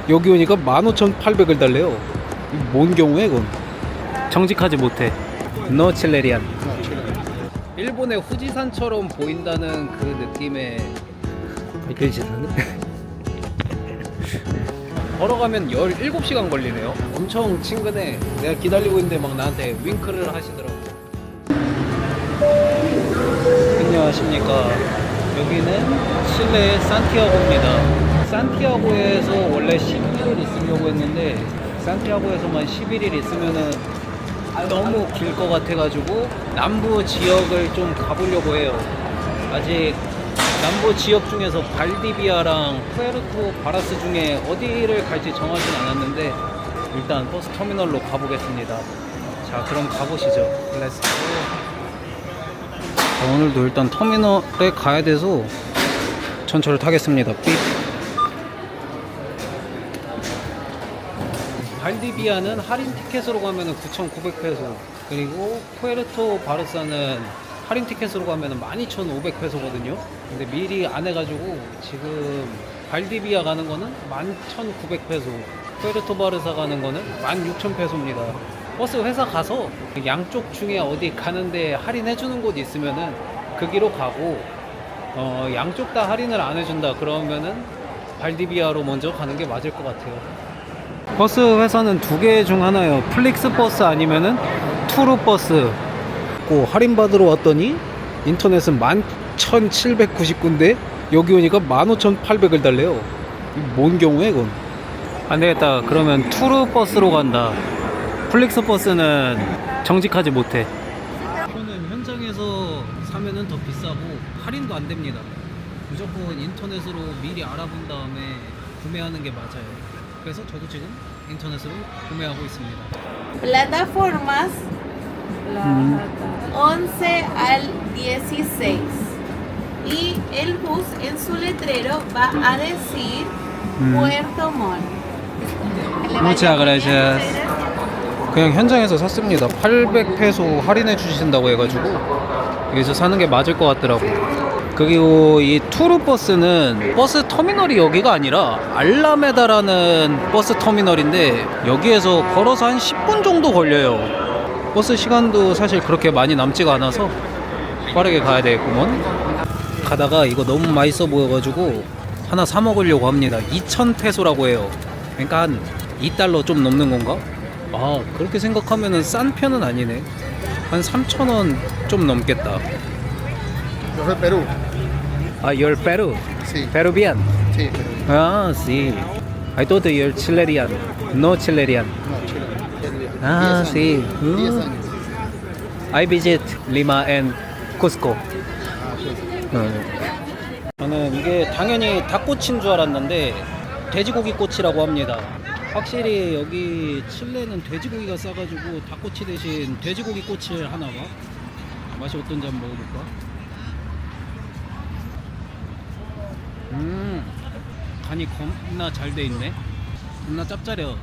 여기 오니까 15,800을 달래요. 뭔 경우에 이건? 정직하지 못해. 노 칠레리안. 일본의 후지산처럼 보인다는 그 느낌의 글짓하네. 걸어가면 17시간 걸리네요. 엄청 친근해. 내가 기다리고 있는데 막 나한테 윙크를 하시더라고. 안녕하십니까. 여기는 칠레의 산티아고입니다. 산티아고에서 원래 11일 있으려고 했는데 산티아고에서만 11일 있으면은 너무 길 것 같아가지고 남부 지역을 좀 가보려고 해요. 아직 남부 지역 중에서 발디비아랑 푸에르토 바라스 중에 어디를 갈지 정하진 않았는데 일단 버스 터미널로 가보겠습니다. 자, 그럼 가보시죠. 렛츠고. 오늘도 일단 터미널에 가야 돼서 전철을 타겠습니다. 삑. 발디비아는 할인 티켓으로 가면은 9,900페소, 그리고 푸에르토 바르사는 할인 티켓으로 가면은 12,500페소거든요. 근데 미리 안 해가지고 지금 발디비아 가는 거는 11,900페소, 푸에르토 바르사 가는 거는 16,000페소입니다. 버스 회사 가서 양쪽 중에 어디 가는데 할인해주는 곳 있으면은 그 길로 가고, 양쪽 다 할인을 안 해준다 그러면은 발디비아로 먼저 가는 게 맞을 것 같아요. 버스 회사는 두 개 중 하나예요. 플릭스 버스 아니면은 투루 버스. 할인 받으러 왔더니 인터넷은 11,799인데 여기 오니까 15,800을 달래요. 뭔 경우에 이건? 안 되겠다. 그러면 투루 버스로 간다. 플릭스 버스는 정직하지 못해. 표는 현장에서 사면은 더 비싸고 할인도 안 됩니다. 무조건 인터넷으로 미리 알아본 다음에 구매하는 게 맞아요. 그래서 저도 지금 인터넷으로 구매하고 있습니다. Plataformas 11 al 16 y el bus en su letrero va a decir Puerto Montt. Muchas gracias. 그냥 현장에서 샀습니다. 800페소 할인해 주신다고 해가지고 여기서 사는 게 맞을 것 같더라고. 그리고 이 투르버스는 버스 터미널이 여기가 아니라 알라메다라는 버스 터미널인데 여기에서 걸어서 한 10분 정도 걸려요. 버스 시간도 사실 그렇게 많이 남지가 않아서 빠르게 가야 되겠구먼. 가다가 이거 너무 맛있어 보여가지고 하나 사 먹으려고 합니다. 2,000페소라고 해요. 그러니까 한 2달러 좀 넘는 건가? 아, 그렇게 생각하면은 싼 편은 아니네. 한 3,000원 좀 넘겠다. Yo soy Perú. Ah, you're Peru? Sí. Peruvian? Sí, Perú. Ah, sí. I thought you're Chilean. No Chilean. No, Chile. Ah, 10 sí. años. 10 años. I visit Lima and Cusco. Ah, sí. 저는 이게 당연히 닭꼬치인 줄 알았는데 돼지고기 꼬치라고 합니다. 확실히 여기 칠레는 돼지고기가 싸가지고 닭꼬치 대신 돼지고기 꼬치를 하나 봐. 맛이 어떤지 한번 먹어볼까? 간이 겁나 잘 돼 있네. 겁나 짭짤해요.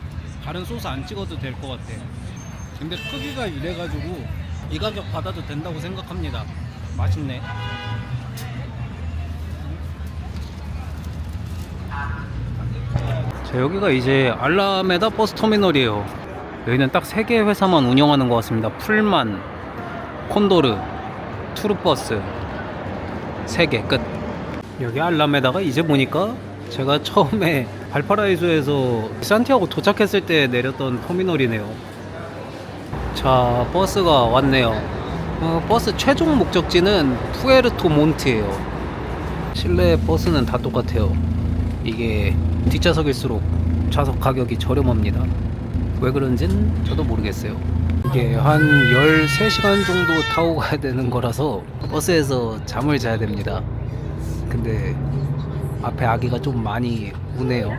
다른 소스 안 찍어도 될 것 같아. 근데 크기가 이래가지고 이 가격 받아도 된다고 생각합니다. 맛있네. 자, 여기가 이제 알라메다 버스 터미널이에요. 여기는 딱 3개의 회사만 운영하는 것 같습니다. 풀만, 콘도르, 투르버스 3개 끝. 여기 알라메다가 이제 보니까 제가 처음에 발파라이소에서 산티아고 도착했을 때 내렸던 터미널이네요. 자, 버스가 왔네요. 버스 최종 목적지는 푸에르토 몬트예요. 실내 버스는 다 똑같아요. 이게 뒷좌석일수록 좌석 가격이 저렴합니다. 왜 그런진 저도 모르겠어요. 이게 한 13시간 정도 타고 가야 되는 거라서 버스에서 잠을 자야 됩니다. 근데 앞에 아기가 좀 많이 우네요.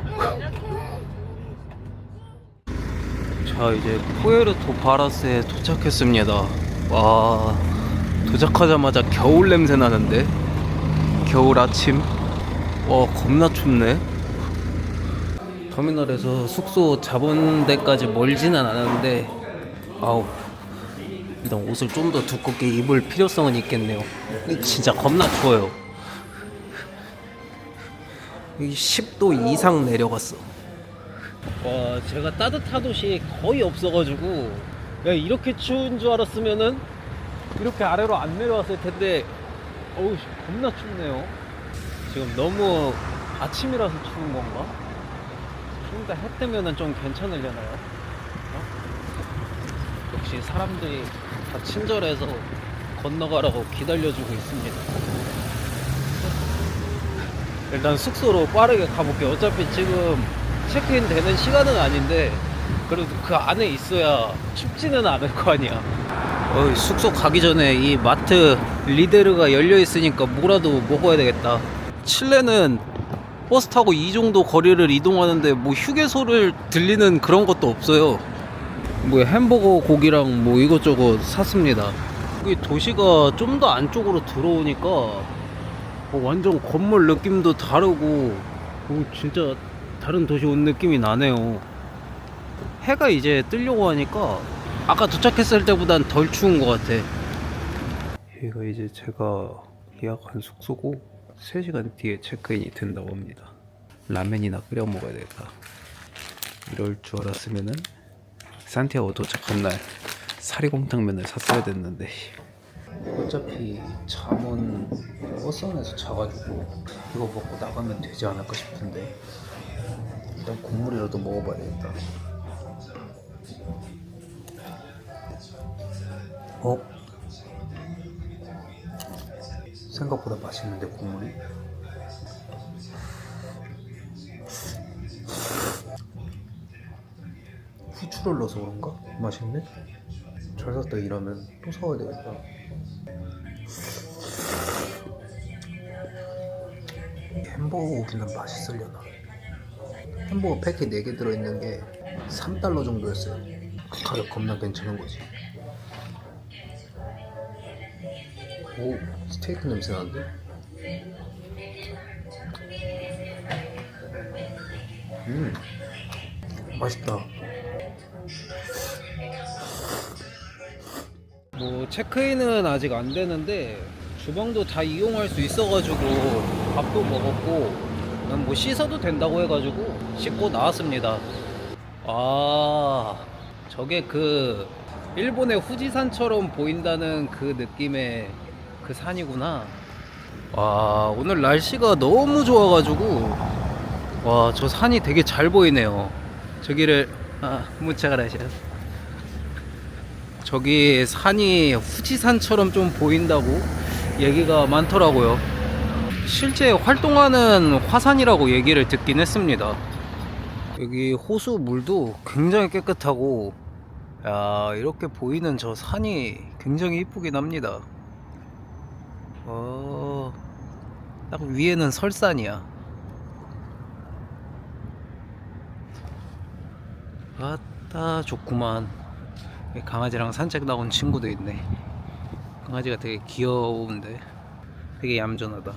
자, 이제 푸에르토 바라스에 도착했습니다. 와, 도착하자마자 겨울 냄새 나는데? 겨울 아침? 와, 겁나 춥네. 터미널에서 숙소 잡은 데까지 멀지는 않았는데 아우, 일단 옷을 좀 더 두껍게 입을 필요성은 있겠네요. 진짜 겁나 추워요. 10도 이상 내려갔어. 와, 제가 따뜻한 옷이 거의 없어가지고 야, 이렇게 추운 줄 알았으면은 이렇게 아래로 안 내려왔을 텐데 어우 겁나 춥네요. 지금 너무 아침이라서 추운 건가? 좀 더 해 뜨면은 좀 괜찮으려나요? 역시 사람들이 다 친절해서 건너가라고 기다려주고 있습니다. 일단 숙소로 빠르게 가볼게요. 어차피 지금 체크인 되는 시간은 아닌데 그래도 그 안에 있어야 춥지는 않을 거 아니야. 숙소 가기 전에 이 마트 리데르가 열려 있으니까 뭐라도 먹어야 되겠다. 칠레는 버스 타고 이 정도 거리를 이동하는데 뭐 휴게소를 들리는 그런 것도 없어요. 뭐 햄버거 고기랑 뭐 이것저것 샀습니다. 이 도시가 좀 더 안쪽으로 들어오니까 완전 건물 느낌도 다르고 진짜 다른 도시 온 느낌이 나네요. 해가 이제 뜨려고 하니까 아까 도착했을 때보단 덜 추운 것 같아. 여기가 이제 제가 예약한 숙소고 3시간 뒤에 체크인이 된다고 합니다. 라면이나 끓여 먹어야 되겠다. 이럴 줄 알았으면은 산티아고 도착한 날 사리곰탕면을 샀어야 됐는데 어차피 잠은 버스 안에서 자가지고 이거 먹고 나가면 되지 않을까 싶은데 일단 국물이라도 먹어봐야 되겠다. 생각보다 맛있는데 국물이? 후추를 넣어서 그런가? 맛있네? 잘 샀다. 이러면 또 사와야 되겠다. 햄버거 고기는 맛있으려나? 햄버거 패킷 4개 들어있는 게 $3 정도였어요. 가격 겁나 괜찮은 거지. 오, 스테이크 냄새 나는데? 맛있다. 뭐 체크인은 아직 안 되는데 주방도 다 이용할 수 있어가지고 밥도 먹었고 난 뭐 씻어도 된다고 해가지고 씻고 나왔습니다. 아, 저게 그 일본의 후지산처럼 보인다는 그 느낌의 그 산이구나. 와, 오늘 날씨가 너무 좋아가지고 와, 저 산이 되게 잘 보이네요. 저기를 무차가라시아. 저기 산이 후지산처럼 좀 보인다고 얘기가 많더라고요. 실제 활동하는 화산이라고 얘기를 듣긴 했습니다. 여기 호수 물도 굉장히 깨끗하고 야, 이렇게 보이는 저 산이 굉장히 이쁘긴 합니다. 딱 위에는 설산이야. 아따 좋구만. 강아지랑 산책 나온 친구도 있네. 강아지가 되게 귀여운데 되게 얌전하다.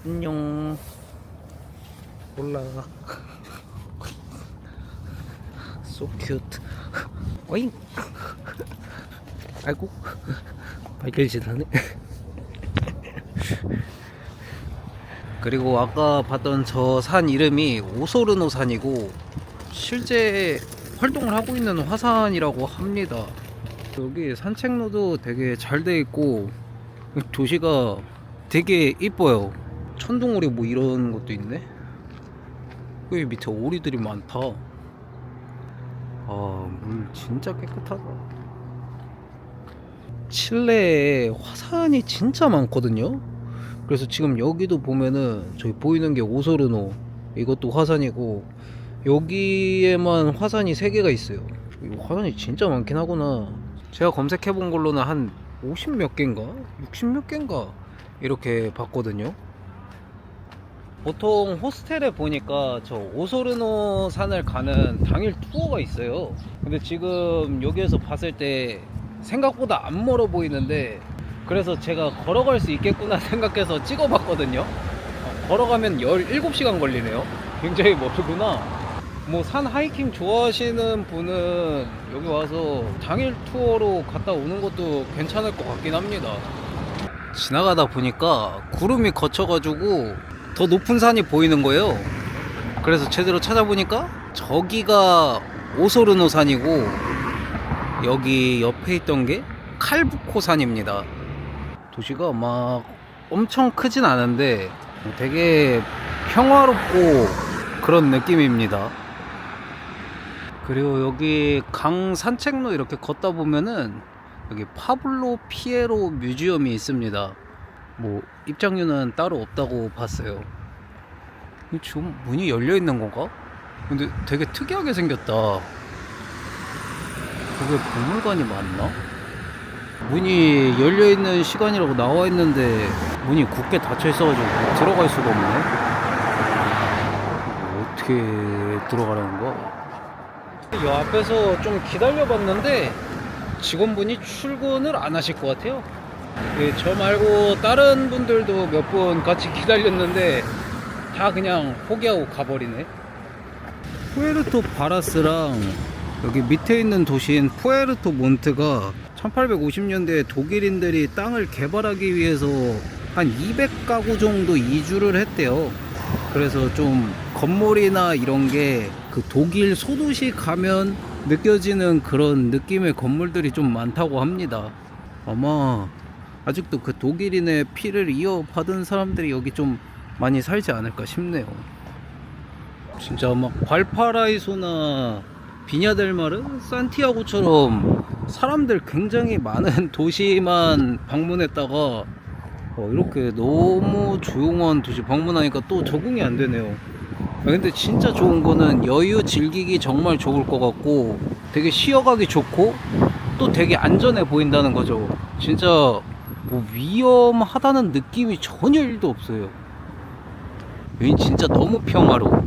안녕. 올라. So cute. 어잉. 아이고. 발길짓 하네. 그리고 아까 봤던 저 산 이름이 오소르노 산이고 실제 활동을 하고 있는 화산이라고 합니다. 여기 산책로도 되게 잘 돼 있고 도시가 되게 이뻐요. 천둥오리 뭐 이런 것도 있네. 여기 밑에 오리들이 많다. 물 진짜 깨끗하다. 칠레에 화산이 진짜 많거든요. 그래서 지금 여기도 보면은 저기 보이는 게 오소르노, 이것도 화산이고 여기에만 화산이 3개가 있어요. 화산이 진짜 많긴 하구나. 제가 검색해 본 걸로는 한 50 몇 개인가 60 몇 개인가 이렇게 봤거든요. 보통 호스텔에 보니까 저 오소르노 산을 가는 당일 투어가 있어요. 근데 지금 여기에서 봤을 때 생각보다 안 멀어 보이는데 그래서 제가 걸어갈 수 있겠구나 생각해서 찍어봤거든요. 걸어가면 17시간 걸리네요. 굉장히 멀구나. 뭐 산 하이킹 좋아하시는 분은 여기 와서 당일 투어로 갔다 오는 것도 괜찮을 것 같긴 합니다. 지나가다 보니까 구름이 걷혀가지고 더 높은 산이 보이는 거예요. 그래서 제대로 찾아보니까 저기가 오소르노 산이고 여기 옆에 있던 게 칼부코 산입니다. 도시가 막 엄청 크진 않은데 되게 평화롭고 그런 느낌입니다. 그리고 여기 강 산책로 이렇게 걷다 보면은 여기 파블로 피에로 뮤지엄이 있습니다. 뭐 입장료는 따로 없다고 봤어요. 지금 문이 열려 있는 건가? 근데 되게 특이하게 생겼다. 그게 박물관이 맞나? 문이 열려 있는 시간이라고 나와 있는데 문이 굳게 닫혀 있어가지고 들어갈 수가 없네. 어떻게 들어가라는 거야? 이 앞에서 좀 기다려봤는데 직원분이 출근을 안 하실 것 같아요. 저 말고 다른 분들도 몇 분 같이 기다렸는데 다 그냥 포기하고 가버리네. 푸에르토 바라스랑 여기 밑에 있는 도시인 푸에르토 몬트가 1850년대에 독일인들이 땅을 개발하기 위해서 한 200가구 정도 이주를 했대요. 그래서 좀 건물이나 이런 게 그 독일 소도시 가면 느껴지는 그런 느낌의 건물들이 좀 많다고 합니다. 아마 아직도 그 독일인의 피를 이어받은 사람들이 여기 좀 많이 살지 않을까 싶네요. 진짜 막 발파라이소나 비냐델마르, 산티아고처럼 사람들 굉장히 많은 도시만 방문했다가 이렇게 너무 조용한 도시 방문하니까 또 적응이 안 되네요. 근데 진짜 좋은 거는 여유 즐기기 정말 좋을 것 같고 되게 쉬어가기 좋고 또 되게 안전해 보인다는 거죠. 진짜 뭐 위험하다는 느낌이 전혀 1도 없어요. 여긴 진짜 너무 평화로워.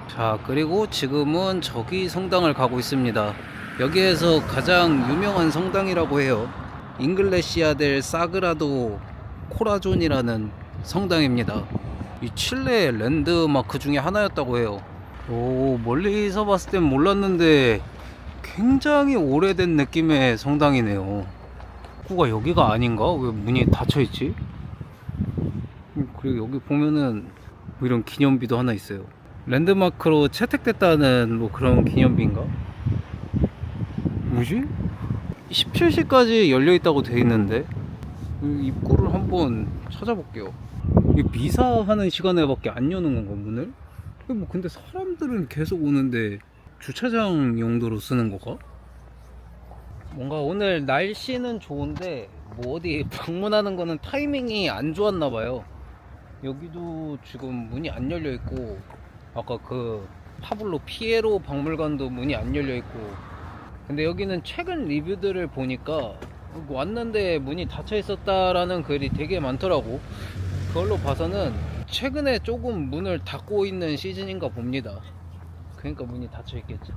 자, 그리고 지금은 저기 성당을 가고 있습니다. 여기에서 가장 유명한 성당이라고 해요. 잉글레시아 델 사그라도 코라존이라는 성당입니다. 이 칠레 랜드마크 중에 하나였다고 해요. 멀리서 봤을 땐 몰랐는데 굉장히 오래된 느낌의 성당이네요. 입구가 여기가 아닌가? 왜 문이 닫혀있지? 그리고 여기 보면은 뭐 이런 기념비도 하나 있어요. 랜드마크로 채택됐다는 뭐 그런 기념비인가? 뭐지? 17시까지 열려있다고 돼 있는데 입구를 한번 찾아볼게요. 미사하는 시간에 밖에 안 여는 건가 문을? 뭐 근데 사람들은 계속 오는데 주차장 용도로 쓰는 건가? 뭔가 오늘 날씨는 좋은데 뭐 어디 방문하는 거는 타이밍이 안 좋았나 봐요. 여기도 지금 문이 안 열려 있고 아까 그 파블로 피에로 박물관도 문이 안 열려 있고. 근데 여기는 최근 리뷰들을 보니까 왔는데 문이 닫혀 있었다라는 글이 되게 많더라고. 그걸로 봐서는 최근에 조금 문을 닫고 있는 시즌인가 봅니다. 그러니까 문이 닫혀 있겠지.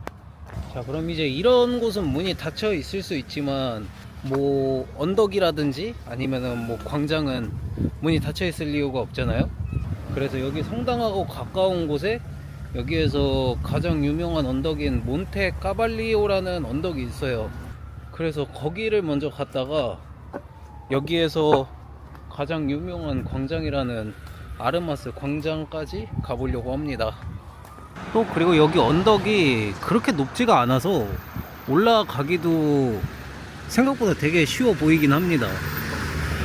자, 그럼 이제 이런 곳은 문이 닫혀 있을 수 있지만 뭐 언덕이라든지 아니면은 뭐 광장은 문이 닫혀 있을 이유가 없잖아요. 그래서 여기 성당하고 가까운 곳에 여기에서 가장 유명한 언덕인 몬테 까발리오라는 언덕이 있어요. 그래서 거기를 먼저 갔다가 여기에서 가장 유명한 광장이라는 아르마스 광장까지 가보려고 합니다. 또 그리고 여기 언덕이 그렇게 높지가 않아서 올라가기도 생각보다 되게 쉬워 보이긴 합니다.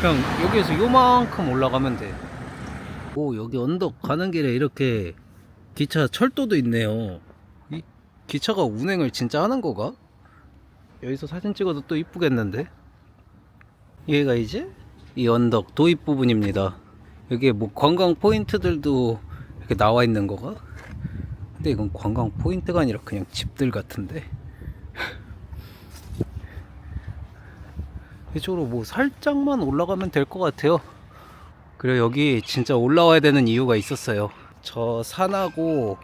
그냥 여기에서 요만큼 올라가면 돼. 오, 여기 언덕 가는 길에 이렇게 기차 철도도 있네요. 이 기차가 운행을 진짜 하는 거가? 여기서 사진 찍어도 또 이쁘겠는데? 얘가 이제 이 언덕 도입 부분입니다. 여기에 뭐 관광 포인트들도 이렇게 나와 있는 거가? 근데 이건 관광 포인트가 아니라 그냥 집들 같은데? 이쪽으로 뭐 살짝만 올라가면 될 것 같아요. 그리고 여기 진짜 올라와야 되는 이유가 있었어요. 저 산하고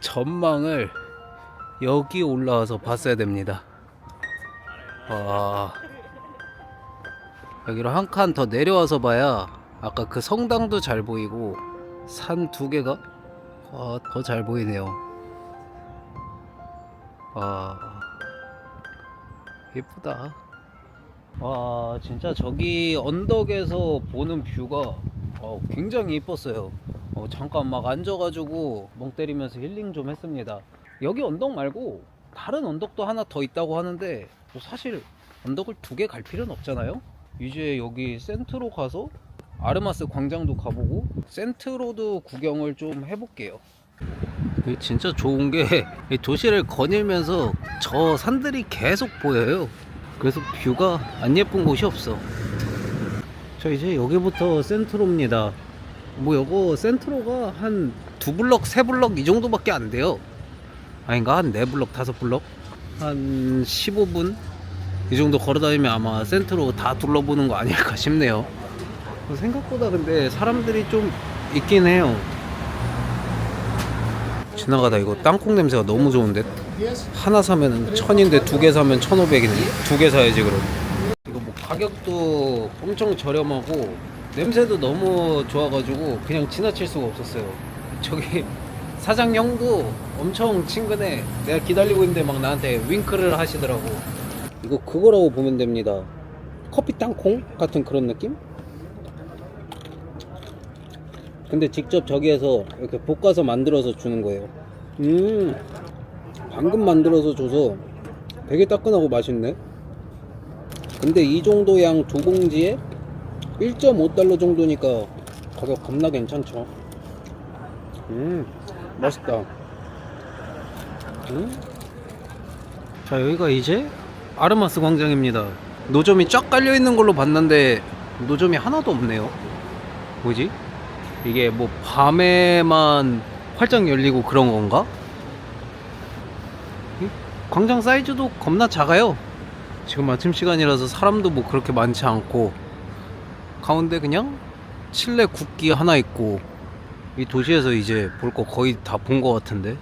전망을 여기 올라와서 봤어야 됩니다. 여기로 한 칸 더 내려와서 봐야 아까 그 성당도 잘 보이고 산 두 개가 더 잘 보이네요. 예쁘다. 진짜 저기 언덕에서 보는 뷰가 굉장히 이뻤어요. 잠깐 막 앉아가지고 멍 때리면서 힐링 좀 했습니다. 여기 언덕 말고 다른 언덕도 하나 더 있다고 하는데 뭐 사실 언덕을 2개 갈 필요는 없잖아요. 이제 여기 센트로 가서 아르마스 광장도 가보고 센트로도 구경을 좀 해볼게요. 이게 진짜 좋은 게 이 도시를 거닐면서 저 산들이 계속 보여요. 그래서 뷰가 안 예쁜 곳이 없어. 자, 이제 여기부터 센트로입니다. 뭐 요거 센트로가 한 2블럭 3블럭 이 정도밖에 안 돼요. 아닌가? 한 4블럭 5블럭 한 15분 이 정도 걸어다니면 아마 센트로 다 둘러보는 거 아닐까 싶네요. 생각보다 근데 사람들이 좀 있긴 해요. 지나가다 이거 땅콩 냄새가 너무 좋은데 하나 사면은 1000인데 2개 사면 1500이네. 2개 사야지 그럼. 이거 뭐 가격도 엄청 저렴하고 냄새도 너무 좋아가지고 그냥 지나칠 수가 없었어요. 저기 사장 형도 엄청 친근해. 내가 기다리고 있는데 막 나한테 윙크를 하시더라고. 이거 그거라고 보면 됩니다. 커피 땅콩 같은 그런 느낌? 근데 직접 저기에서 이렇게 볶아서 만들어서 주는 거예요. 방금 만들어서 줘서 되게 따끈하고 맛있네. 근데 이 정도 양 2봉지에 1.5달러 정도니까 가격 겁나 괜찮죠. 맛있다. 자, 여기가 이제 아르마스 광장입니다. 노점이 쫙 깔려 있는 걸로 봤는데 노점이 하나도 없네요. 뭐지? 이게 뭐 밤에만 활짝 열리고 그런 건가? 광장 사이즈도 겁나 작아요. 지금 아침 시간이라서 사람도 뭐 그렇게 많지 않고 가운데 그냥 칠레 국기 하나 있고. 이 도시에서 이제 볼 거 거의 다 본 거 같은데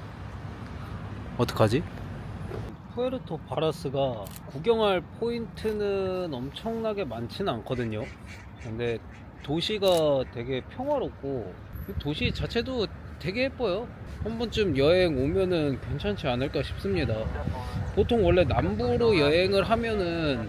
어떡하지? 푸에르토 바라스가 구경할 포인트는 엄청나게 많지는 않거든요. 근데 도시가 되게 평화롭고 도시 자체도 되게 예뻐요. 한 번쯤 여행 오면은 괜찮지 않을까 싶습니다. 보통 원래 남부로 여행을 하면은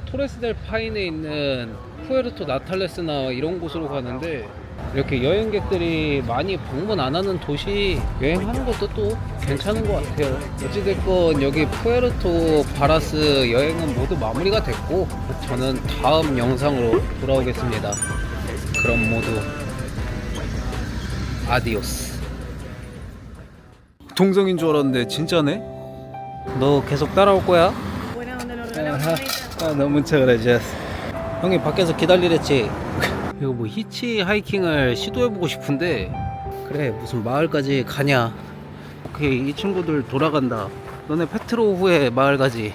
토레스 델 파인에 있는 푸에르토 나탈레스나 이런 곳으로 가는데 이렇게 여행객들이 많이 방문 안 하는 도시 여행하는 것도 또 괜찮은 것 같아요. 어찌됐건 여기 푸에르토 바라스 여행은 모두 마무리가 됐고 저는 다음 영상으로 돌아오겠습니다. 그럼 모두 아디오스. 동성인 줄 알았는데 진짜네? 너 계속 따라올 거야? 너무 그래. 형이 밖에서 기다리랬지. 이거 뭐 히치 하이킹을 시도해보고 싶은데 그래 무슨 마을까지 가냐. 오케이 이 친구들 돌아간다. 너네 페트로후에 마을 가지.